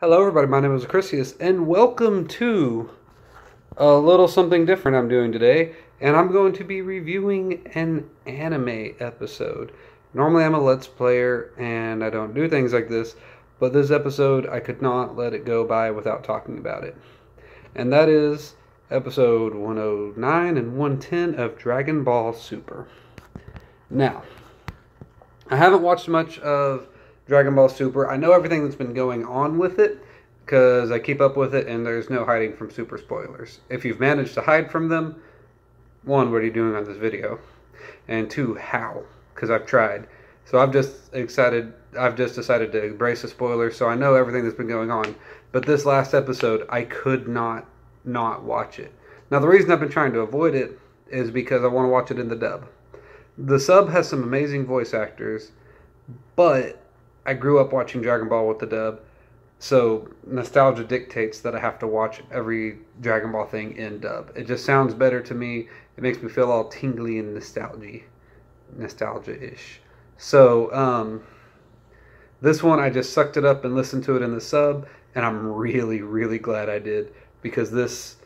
Hello everybody, my name is Acrisius, and welcome to a little something different I'm doing today, and I'm going to be reviewing an anime episode. Normally I'm a Let's Player, and I don't do things like this, but this episode I could not let it go by without talking about it. And that is episode 109 and 110 of Dragon Ball Super. Now, I haven't watched much of Dragon Ball Super. I know everything that's been going on with it because I keep up with it and there's no hiding from super spoilers. If you've managed to hide from them, one, what are you doing on this video? And two, how? Because I've tried. So I've just decided to embrace the spoilers, so I know everything that's been going on. But this last episode, I could not watch it. Now the reason I've been trying to avoid it is because I want to watch it in the dub. The sub has some amazing voice actors, but I grew up watching Dragon Ball with the dub, so nostalgia dictates that I have to watch every Dragon Ball thing in dub. It just sounds better to me. It makes me feel all tingly and nostalgia-ish. So, this one I just sucked it up and listened to it in the sub, and I'm really, really glad I did, because this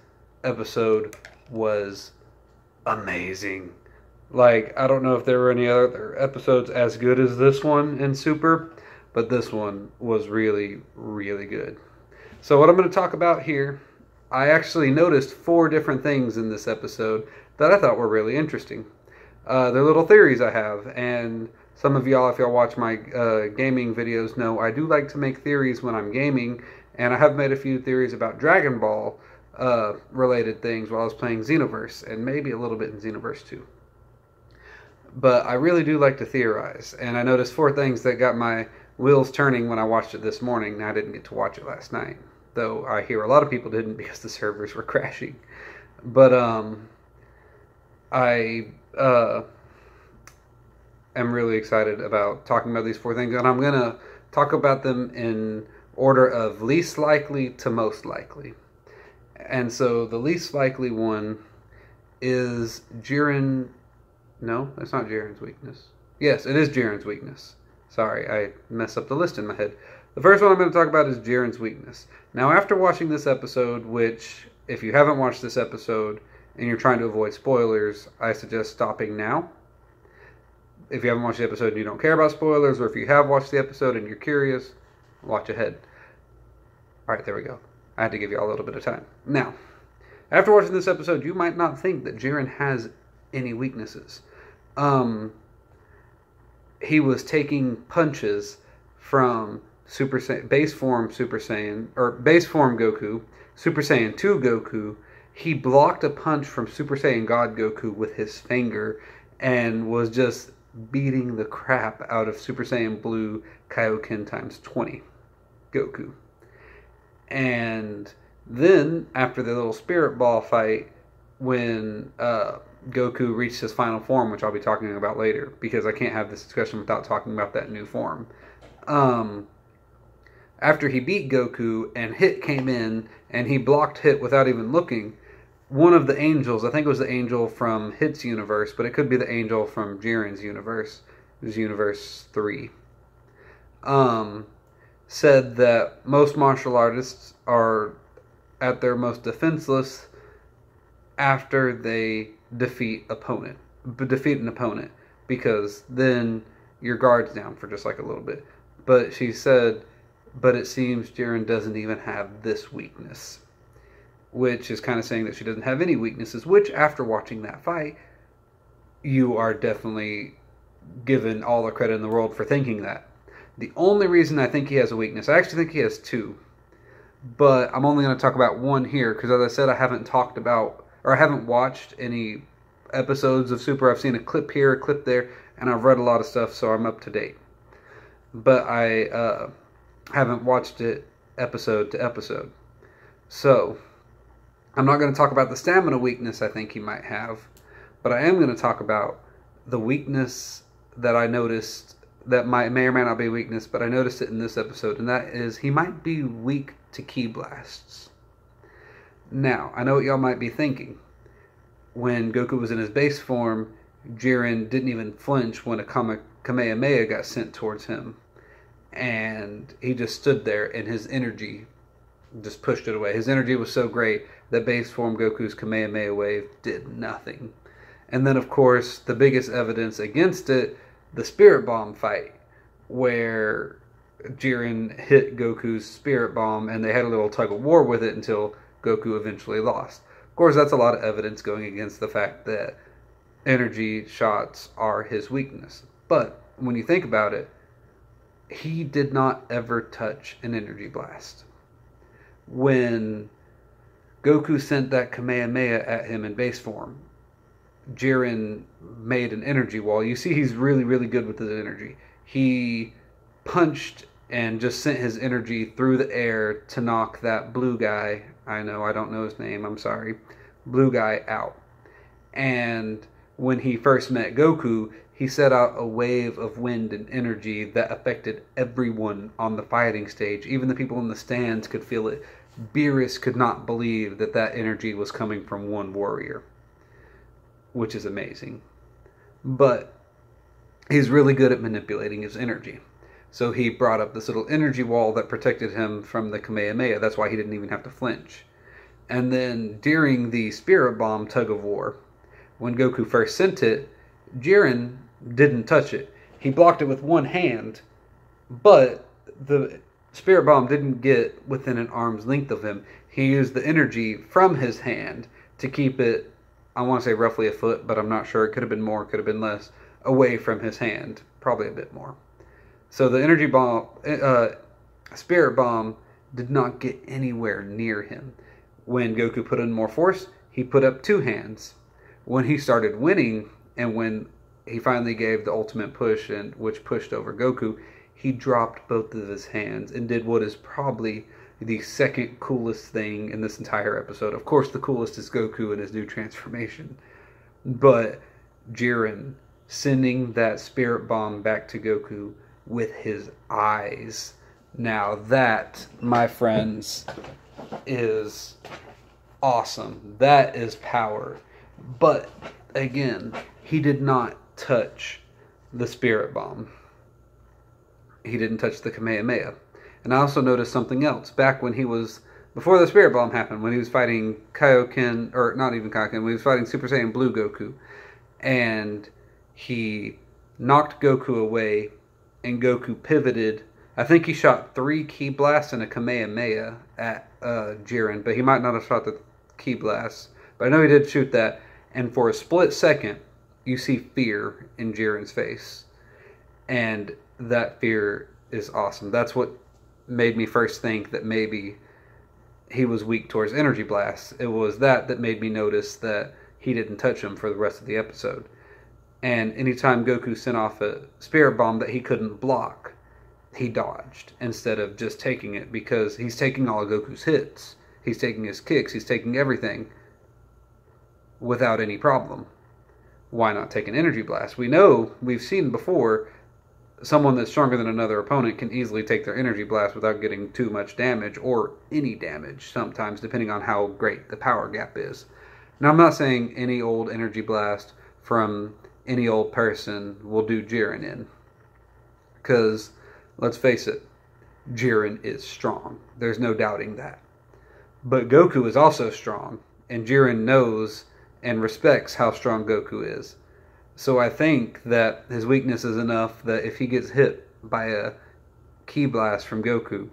episode was amazing. Like, I don't know if there were any other episodes as good as this one in Super, but this one was really, really good. So what I'm going to talk about here, I actually noticed 4 different things in this episode that I thought were really interesting. They're little theories I have, and some of y'all, if y'all watch my gaming videos, know I do like to make theories when I'm gaming, and I have made a few theories about Dragon Ball related things while I was playing Xenoverse, and maybe a little bit in Xenoverse 2. But I really do like to theorize, and I noticed 4 things that got my wheels turning when I watched it this morning. Now, I didn't get to watch it last night, though I hear a lot of people didn't because the servers were crashing. But I am really excited about talking about these 4 things, and I'm gonna talk about them in order of least likely to most likely. And so the least likely one is Jiren. No, that's not Jiren's weakness. Yes, it is Jiren's weakness. Sorry, I messed up the list in my head. The first one I'm going to talk about is Jiren's weakness. Now, after watching this episode, which, if you haven't watched this episode and you're trying to avoid spoilers, I suggest stopping now. If you haven't watched the episode and you don't care about spoilers, or if you have watched the episode and you're curious, watch ahead. Alright, there we go. I had to give you all a little bit of time. Now, after watching this episode, you might not think that Jiren has any weaknesses. He was taking punches from Super Saiyan, base form Super Saiyan, or base form Goku, Super Saiyan 2 Goku. He blocked a punch from Super Saiyan God Goku with his finger and was just beating the crap out of Super Saiyan Blue Kaioken times 20 Goku. And then, after the little Spirit Ball fight, when Goku reached his final form, which I'll be talking about later, because I can't have this discussion without talking about that new form. After he beat Goku and Hit came in and he blocked Hit without even looking, one of the angels, I think it was the angel from Hit's universe, but it could be the angel from Jiren's universe, it was universe 3, said that most martial artists are at their most defenseless after they defeat an opponent, because then your guard's down for just like a little bit. But she said, but it seems Jiren doesn't even have this weakness, which is kind of saying that she doesn't have any weaknesses, which after watching that fight, you are definitely given all the credit in the world for thinking that. The only reason I think he has a weakness, I actually think he has 2, but I'm only going to talk about one here, because as I said, I haven't watched any episodes of Super. I've seen a clip here, a clip there, and I've read a lot of stuff, so I'm up to date. But I haven't watched it episode to episode. So, I'm not going to talk about the stamina weakness I think he might have, but I am going to talk about the weakness that I noticed that may or may not be a weakness, but I noticed it in this episode, and that is he might be weak to ki blasts. Now, I know what y'all might be thinking. When Goku was in his base form, Jiren didn't even flinch when a Kamehameha got sent towards him. and he just stood there, and his energy just pushed it away. His energy was so great that base form Goku's Kamehameha wave did nothing. And then, of course, the biggest evidence against it, the Spirit Bomb fight, where Jiren hit Goku's Spirit Bomb, and they had a little tug of war with it until Goku eventually lost. Of course, that's a lot of evidence going against the fact that energy shots are his weakness. But when you think about it, he did not ever touch an energy blast. When Goku sent that Kamehameha at him in base form, Jiren made an energy wall. You see, he's really, really good with his energy. He punched and just sent his energy through the air to knock that blue guy, I don't know his name, I'm sorry, blue guy out. And when he first met Goku, he set out a wave of wind and energy that affected everyone on the fighting stage. Even the people in the stands could feel it. Beerus could not believe that that energy was coming from one warrior, which is amazing. But he's really good at manipulating his energy. So he brought up this little energy wall that protected him from the Kamehameha. That's why he didn't even have to flinch. And then during the Spirit Bomb tug of war, when Goku first sent it, Jiren didn't touch it. He blocked it with one hand, but the Spirit Bomb didn't get within an arm's length of him. He used the energy from his hand to keep it, I want to say roughly a foot, but I'm not sure. It could have been more, could have been less, away from his hand. Probably a bit more. So the energy bomb, Spirit Bomb did not get anywhere near him. When Goku put in more force, he put up two hands. When he started winning, and when he finally gave the ultimate push, and which pushed over Goku, he dropped both of his hands and did what is probably the second coolest thing in this entire episode. Of course, the coolest is Goku and his new transformation. But Jiren sending that Spirit Bomb back to Goku with his eyes. Now that, my friends, is awesome. That is power. But, again, he did not touch the Spirit Bomb. He didn't touch the Kamehameha. And I also noticed something else. Back when he was, before the Spirit Bomb happened, when he was fighting Kaioken, or not even Kaioken, when he was fighting Super Saiyan Blue Goku, and he knocked Goku away, and Goku pivoted. I think he shot 3 Ki blasts and a Kamehameha at Jiren, but he might not have shot the Ki blasts. But I know he did shoot that, and for a split second, you see fear in Jiren's face. And that fear is awesome. That's what made me first think that maybe he was weak towards energy blasts. It was that made me notice that he didn't touch him for the rest of the episode. And anytime Goku sent off a Spirit Bomb that he couldn't block, he dodged instead of just taking it, because he's taking all of Goku's hits. He's taking his kicks. He's taking everything without any problem. Why not take an energy blast? We know, we've seen before, someone that's stronger than another opponent can easily take their energy blast without getting too much damage, or any damage sometimes, depending on how great the power gap is. Now, I'm not saying any old energy blast from any old person will do Jiren in. Because, let's face it, Jiren is strong. There's no doubting that. But Goku is also strong, and Jiren knows and respects how strong Goku is. So I think that his weakness is enough that if he gets hit by a Ki blast from Goku,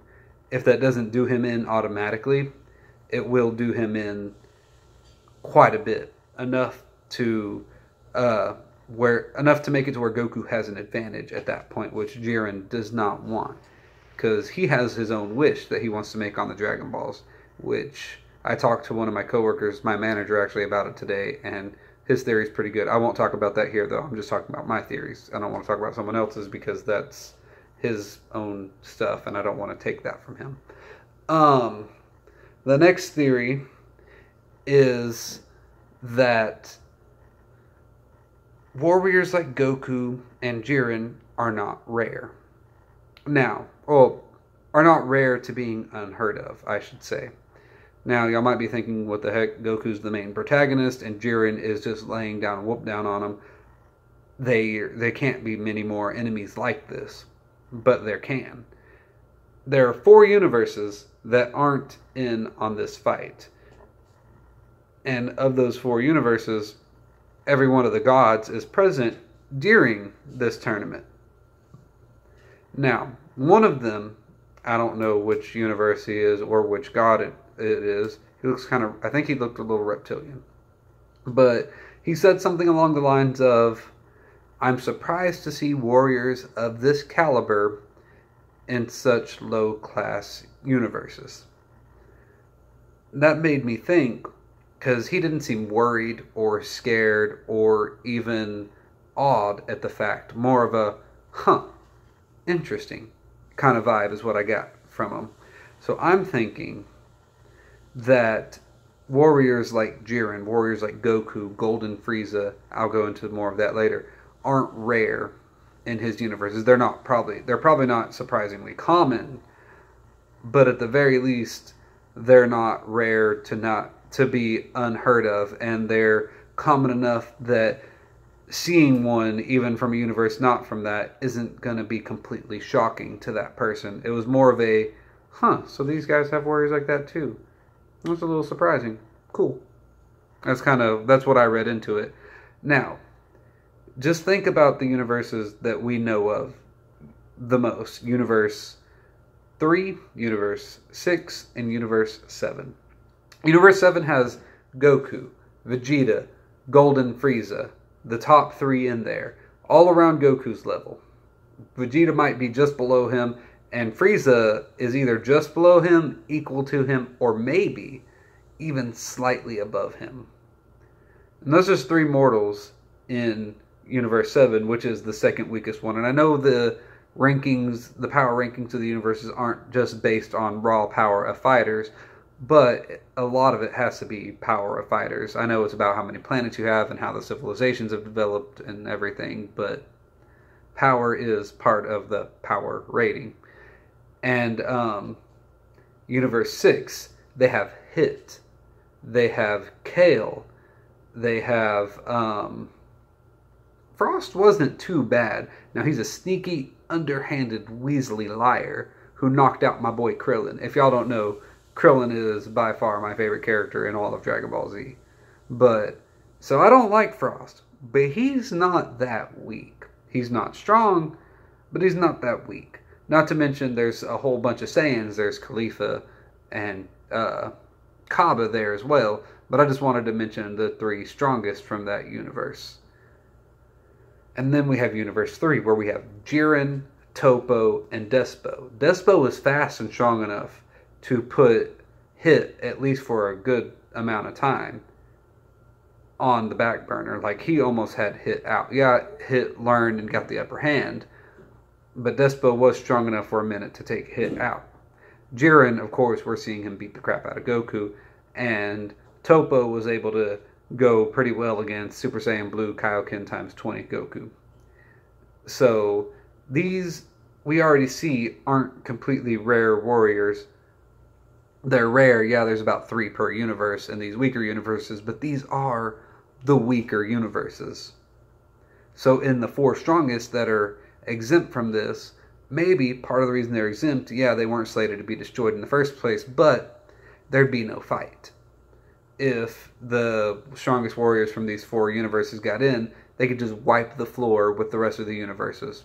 if that doesn't do him in automatically, it will do him in quite a bit. Enough to make it to where Goku has an advantage at that point, which Jiren does not want. Because he has his own wish that he wants to make on the Dragon Balls, which I talked to one of my coworkers, my manager actually, about it today, and his theory is pretty good. I won't talk about that here, though. I'm just talking about my theories. I don't want to talk about someone else's because that's his own stuff, and I don't want to take that from him. The next theory is that warriors like Goku and Jiren are not rare. Now, are not rare to being unheard of, I should say. Now, y'all might be thinking, what the heck, Goku's the main protagonist, and Jiren is just laying down a whoop down on him. They can't be many more enemies like this, but there can. there are 4 universes that aren't in on this fight. And of those 4 universes, every one of the gods is present during this tournament. Now, one of them, I don't know which universe he is or which god it is. He looks I think he looked a little reptilian. But he said something along the lines of, "I'm surprised to see warriors of this caliber in such low-class universes." That made me think, because he didn't seem worried or scared or even awed at the fact. More of a, interesting kind of vibe is what I got from him. So I'm thinking that warriors like Jiren, warriors like Goku, Golden Frieza, I'll go into more of that later, aren't rare in his universes. They're probably not surprisingly common, but at the very least, they're not rare to be unheard of, and they're common enough that seeing one, even from a universe not from that, isn't going to be completely shocking to that person. It was more of a, so these guys have warriors like that too. It was a little surprising. Cool. That's what I read into it. Now, just think about the universes that we know of the most. Universe 3, Universe 6, and Universe 7. Universe 7 has Goku, Vegeta, Golden Frieza, the top 3 in there, all around Goku's level. Vegeta might be just below him, and Frieza is either just below him, equal to him, or maybe even slightly above him. And those are 3 mortals in Universe 7, which is the second weakest one. And I know the rankings, the power rankings of the universes aren't just based on raw power of fighters, but a lot of it has to be power of fighters. I know it's about how many planets you have and how the civilizations have developed and everything, but power is part of the power rating. And Universe 6, they have Hit, they have Kale, they have Frost wasn't too bad. Now he's a sneaky, underhanded, weaselly liar who knocked out my boy Krillin. If y'all don't know, Krillin is by far my favorite character in all of Dragon Ball Z. So I don't like Frost, but he's not that weak. He's not strong, but he's not that weak. Not to mention there's a whole bunch of Saiyans. There's Khalifa and Kaba there as well, but I just wanted to mention the 3 strongest from that universe. And then we have Universe 3, where we have Jiren, Toppo, and Despo. Despo is fast and strong enough to put Hit, at least for a good amount of time, on the back burner. Like, he almost had Hit out. Yeah, Hit learned and got the upper hand, but Despo was strong enough for a minute to take Hit out. Jiren, of course, we're seeing him beat the crap out of Goku, and Toppo was able to go pretty well against Super Saiyan Blue Kaioken times 20 Goku. So these, we already see, aren't completely rare warriors. They're rare, yeah, there's about 3 per universe in these weaker universes, but these are the weaker universes. So in the 4 strongest that are exempt from this, maybe part of the reason they're exempt, yeah, they weren't slated to be destroyed in the first place, but there'd be no fight. If the strongest warriors from these 4 universes got in, they could just wipe the floor with the rest of the universes.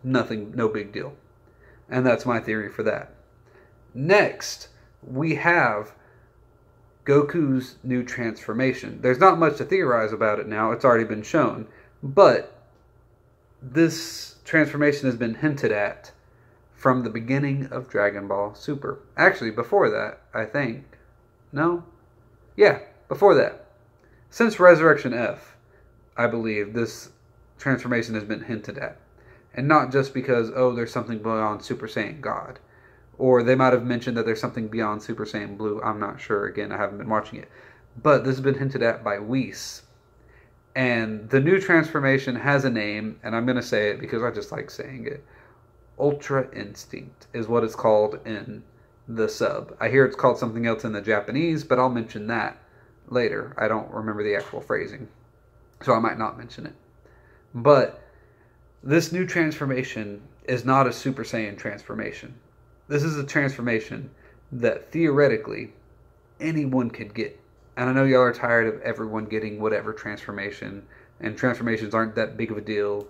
Nothing, no big deal. And that's my theory for that. Next, we have Goku's new transformation. There's not much to theorize about it now. It's already been shown. But this transformation has been hinted at from the beginning of Dragon Ball Super. Actually, before that, I think. No? Yeah, before that. Since Resurrection F, I believe this transformation has been hinted at. And not just because, oh, there's something beyond Super Saiyan God. Or they might have mentioned that there's something beyond Super Saiyan Blue. I'm not sure. Again, I haven't been watching it. But this has been hinted at by Whis. And the new transformation has a name, and I'm going to say it because I just like saying it. Ultra Instinct is what it's called in the sub. I hear it's called something else in the Japanese, but I'll mention that later. I don't remember the actual phrasing, so I might not mention it. But this new transformation is not a Super Saiyan transformation. this is a transformation that theoretically anyone could get. And I know y'all are tired of everyone getting whatever transformation, and transformations aren't that big of a deal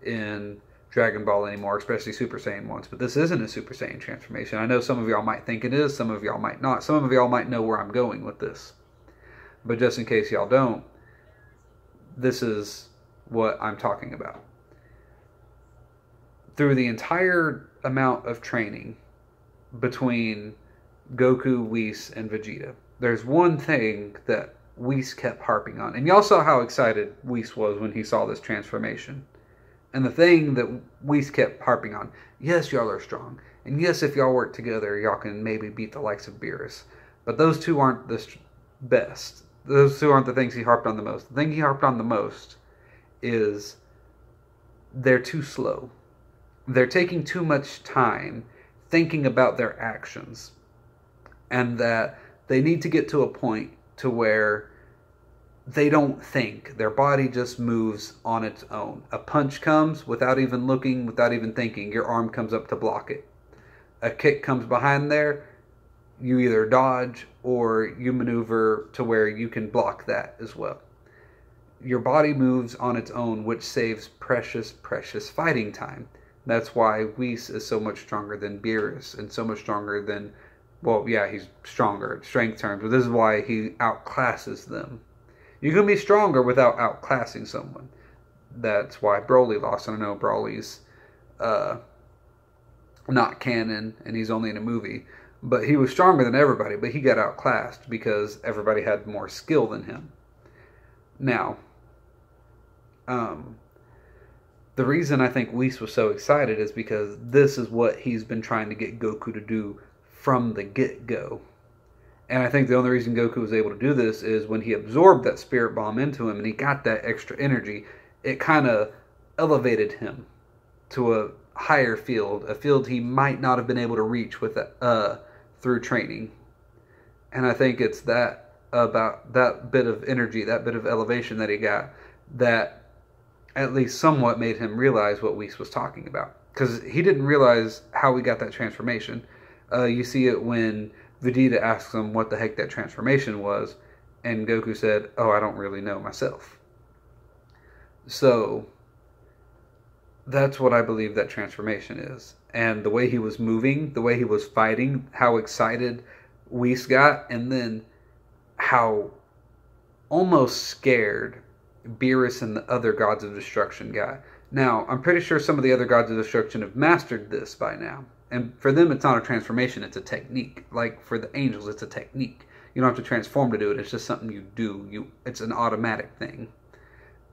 in Dragon Ball anymore, especially Super Saiyan ones. But this isn't a Super Saiyan transformation. I know some of y'all might think it is, some of y'all might not. Some of y'all might know where I'm going with this. But just in case y'all don't, this is what I'm talking about. Through the entire amount of training between Goku, Whis, and Vegeta, there's one thing that Whis kept harping on. And y'all saw how excited Whis was when he saw this transformation. And the thing that Whis kept harping on, yes, y'all are strong. And yes, if y'all work together, y'all can maybe beat the likes of Beerus. But those two aren't the best. Those two aren't the things he harped on the most. The thing he harped on the most is they're too slow. They're taking too much time thinking about their actions. And that they need to get to a point to where they don't think. Their body just moves on its own. A punch comes without even looking, without even thinking. Your arm comes up to block it. A kick comes behind there. You either dodge or you maneuver to where you can block that as well. Your body moves on its own, which saves precious, precious fighting time. That's why Whis is so much stronger than Beerus and so much stronger than, well, yeah, he's stronger at strength terms, but this is why he outclasses them. You can be stronger without outclassing someone. That's why Broly lost. And I know Broly's not canon and he's only in a movie. But he was stronger than everybody, but he got outclassed because everybody had more skill than him. Now, the reason I think Whis was so excited is because this is what he's been trying to get Goku to do from the get-go. And I think the only reason Goku was able to do this is when he absorbed that spirit bomb into him and he got that extra energy, it kind of elevated him to a higher field, a field he might not have been able to reach with through training. And I think it's that about that bit of energy, that bit of elevation that he got, that at least somewhat made him realize what Whis was talking about. Because he didn't realize how he got that transformation. You see it when Vegeta asks him what the heck that transformation was, and Goku said, "Oh, I don't really know myself." So that's what I believe that transformation is. And the way he was moving, the way he was fighting, how excited Whis got, and then how almost scared Beerus and the other Gods of Destruction got. Now, I'm pretty sure some of the other Gods of Destruction have mastered this by now. And for them, it's not a transformation, it's a technique. Like for the angels, it's a technique. You don't have to transform to do it, it's just something you do. It's an automatic thing.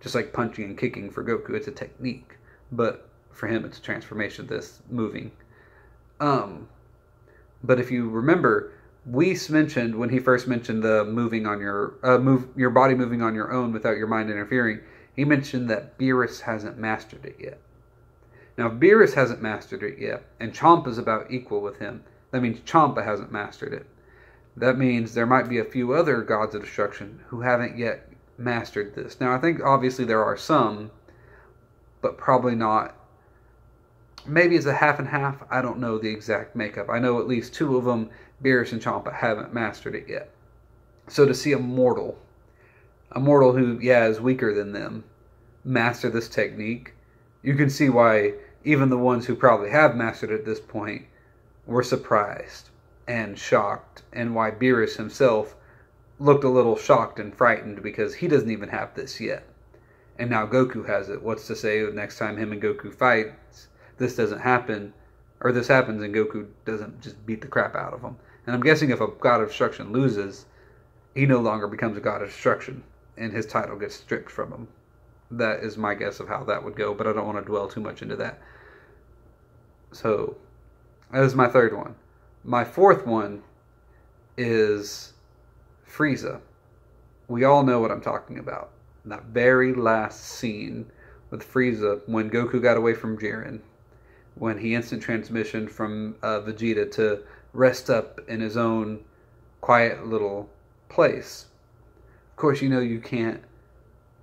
Just like punching and kicking for Goku, it's a technique. But for him, it's a transformation, this moving. But if you remember, Whis mentioned, when he first mentioned the moving on your body moving on your own without your mind interfering, he mentioned that Beerus hasn't mastered it yet. Now, if Beerus hasn't mastered it yet, and Champa's about equal with him, that means Champa hasn't mastered it. That means there might be a few other Gods of Destruction who haven't yet mastered this. Now, I think obviously there are some, but probably not. Maybe it's a half and half. I don't know the exact makeup. I know at least two of them, Beerus and Champa, haven't mastered it yet. So to see a mortal who, yeah, is weaker than them, master this technique, you can see why even the ones who probably have mastered it at this point were surprised and shocked, and why Beerus himself looked a little shocked and frightened because he doesn't even have this yet. And now Goku has it. What's to say the next time him and Goku fight, this doesn't happen, or this happens and Goku doesn't just beat the crap out of him. And I'm guessing if a God of Destruction loses, he no longer becomes a God of Destruction, and his title gets stripped from him. That is my guess of how that would go, but I don't want to dwell too much into that. So, that is my third one. My fourth one is Frieza. We all know what I'm talking about. That very last scene with Frieza when Goku got away from Jiren, when he instant transmission from Vegeta to rest up in his own quiet little place. Of course, you know you can't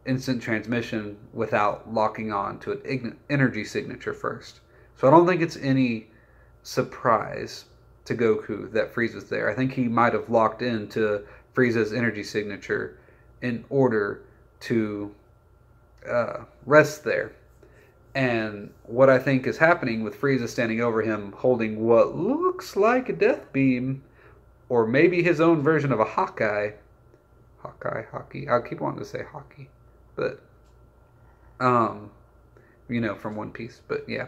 instant transmission without locking on to an energy signature first. So I don't think it's any surprise to Goku that Frieza's there. I think he might have locked into Frieza's energy signature in order to rest there. And what I think is happening with Frieza standing over him holding what looks like a death beam, or maybe his own version of a Hawkeye. Hockey. I keep wanting to say hockey. But, from One Piece. But yeah.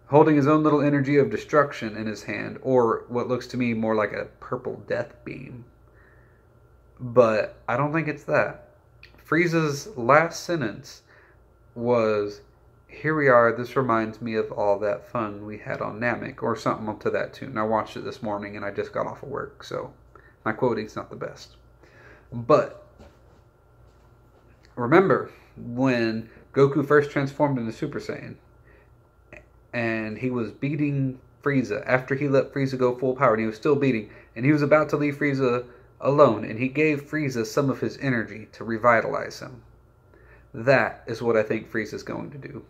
Holding his own little energy of destruction in his hand, or what looks to me more like a purple death beam. But I don't think it's that. Frieza's last sentence was, "Here we are, this reminds me of all that fun we had on Namek," or something to that tune. I watched it this morning and I just got off of work, so my quoting's not the best. But remember when Goku first transformed into Super Saiyan and he was beating Frieza after he let Frieza go full power, and he was still beating, and he was about to leave Frieza alone, and he gave Frieza some of his energy to revitalize him. That is what I think Frieza's going to do.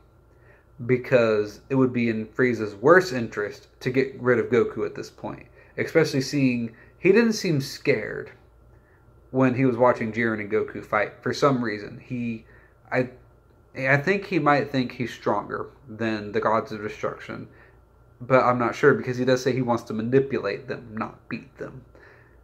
Because it would be in Frieza's worst interest to get rid of Goku at this point. Especially seeing, he didn't seem scared when he was watching Jiren and Goku fight. For some reason, I think he might think he's stronger than the Gods of Destruction. But I'm not sure, because he does say he wants to manipulate them, not beat them.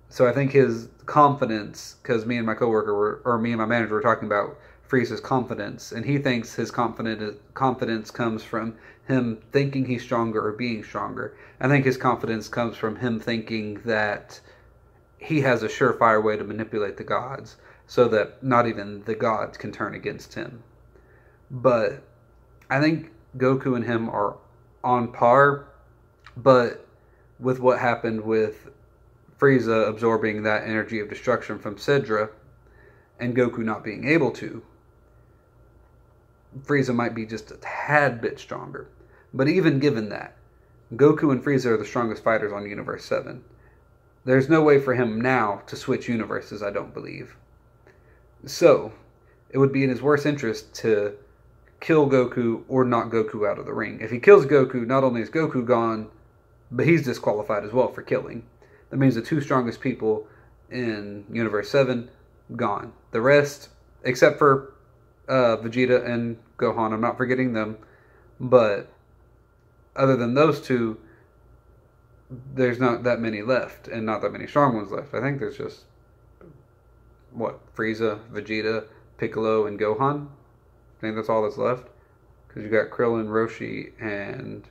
So I think his confidence, because me and my manager were talking about Frieza's confidence, and he thinks his confidence comes from him thinking he's stronger or being stronger. I think his confidence comes from him thinking that he has a surefire way to manipulate the gods, so that not even the gods can turn against him. But I think Goku and him are on par, but with what happened with Frieza absorbing that energy of destruction from Cedra, and Goku not being able to, Frieza might be just a tad bit stronger. But even given that, Goku and Frieza are the strongest fighters on Universe 7. There's no way for him now to switch universes, I don't believe. So, it would be in his worst interest to kill Goku or knock Goku out of the ring. If he kills Goku, not only is Goku gone, but he's disqualified as well for killing. That means the two strongest people in Universe 7, gone. The rest, except for Vegeta and Gohan, I'm not forgetting them, but other than those two, there's not that many left, and not that many strong ones left. I think there's just, Frieza, Vegeta, Piccolo, and Gohan? I think that's all that's left. Because you got Krillin, Roshi, and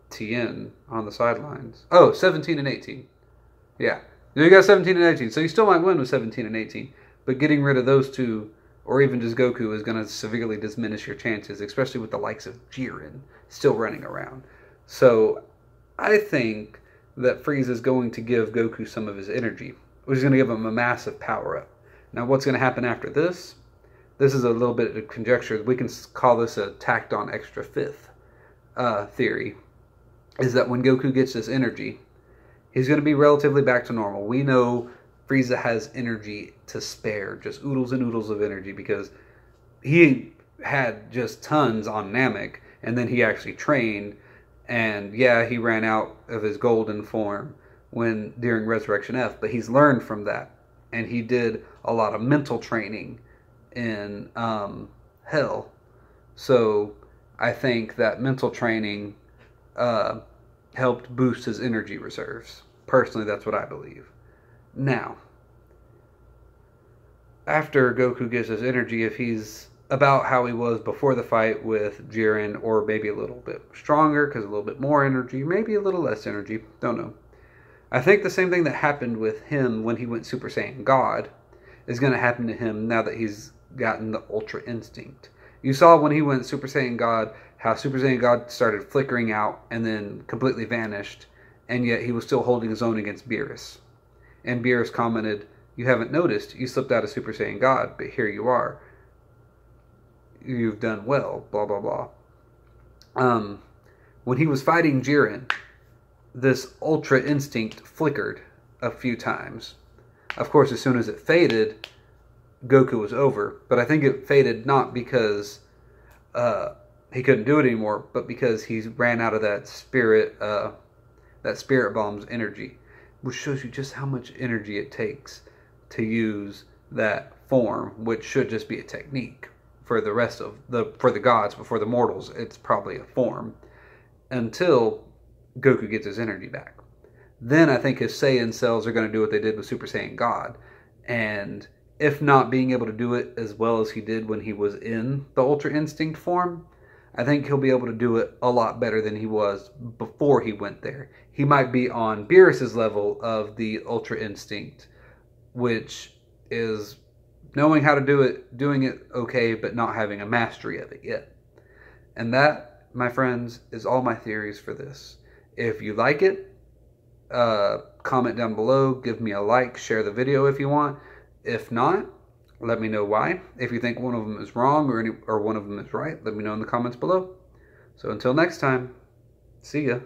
Tien on the sidelines. Oh, 17 and 18. Yeah. You got 17 and 18, so you still might win with 17 and 18. But getting rid of those two, or even just Goku, is going to severely diminish your chances, especially with the likes of Jiren still running around. So, I think that Frieza is going to give Goku some of his energy, which is going to give him a massive power-up. Now, what's going to happen after this? This is a little bit of conjecture. We can call this a tacked-on extra fifth theory, is that when Goku gets this energy, he's going to be relatively back to normal. We know Frieza has energy to spare, just oodles and oodles of energy, because he had just tons on Namek, and then he actually trained, and yeah, he ran out of his golden form during Resurrection F, but he's learned from that, and he did a lot of mental training in Hell. So I think that mental training helped boost his energy reserves. Personally, that's what I believe. Now, after Goku gets his energy, if he's about how he was before the fight with Jiren, or maybe a little bit stronger because a little bit more energy, maybe a little less energy, don't know. I think the same thing that happened with him when he went Super Saiyan God is going to happen to him now that he's gotten the Ultra Instinct. You saw when he went Super Saiyan God, how Super Saiyan God started flickering out and then completely vanished, and yet he was still holding his own against Beerus. And Beerus commented, "You haven't noticed, you slipped out of Super Saiyan God, but here you are. You've done well, blah, blah, blah." When he was fighting Jiren, this Ultra Instinct flickered a few times. Of course, as soon as it faded, Goku was over. But I think it faded not because he couldn't do it anymore, but because he ran out of that spirit bomb's energy, which shows you just how much energy it takes to use that form, which should just be a technique for the rest of for the gods, but for the mortals, it's probably a form until Goku gets his energy back. Then I think his Saiyan cells are going to do what they did with Super Saiyan God, and if not being able to do it as well as he did when he was in the Ultra Instinct form, I think he'll be able to do it a lot better than he was before he went there. He might be on Beerus's level of the Ultra Instinct, which is knowing how to do it, doing it okay, but not having a mastery of it yet. And that, my friends, is all my theories for this. If you like it, comment down below, give me a like, share the video if you want. If not, let me know why. If you think one of them is wrong or one of them is right, let me know in the comments below. So until next time, see ya.